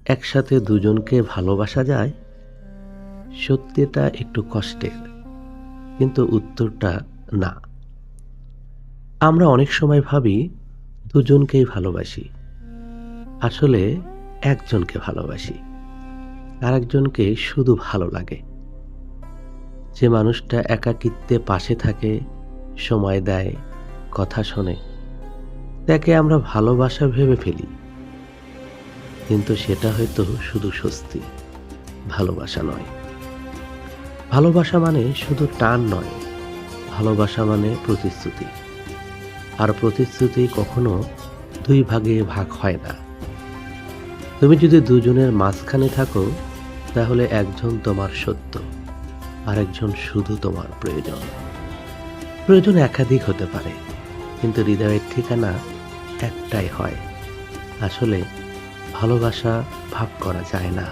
একসাথে দুজনকে ভালোবাসা যায়? সত্যিটা একটু কষ্টের, কিন্তু উত্তরটা না। আমরা অনেক সময় ভাবি দুজনকেই ভালোবাসি, আসলে একজনকে ভালোবাসি, আরেকজনকে শুধু ভালো লাগে। যে মানুষটা একাকিত্বে পাশে থাকে, সময় দেয়, কথা শোনে, তাকে আমরা ভালোবাসা ভেবে ফেলি, কিন্তু সেটা হয়তো শুধু স্বস্তি, ভালোবাসা নয়। ভালোবাসা মানে শুধু টান নয়, ভালোবাসা মানে প্রতিশ্রুতি। আর প্রতিশ্রুতি কখনো দুই ভাগে ভাগ হয় না। তুমি যদি দুজনের মাঝখানে থাকো, তাহলে একজন তোমার সত্য, আরেকজন শুধু তোমার প্রয়োজন। প্রয়োজন একাধিক হতে পারে, কিন্তু হৃদয়ের ঠিকানা একটাই হয়। আসলে ভালোবাসা ভাগ করা যায় না।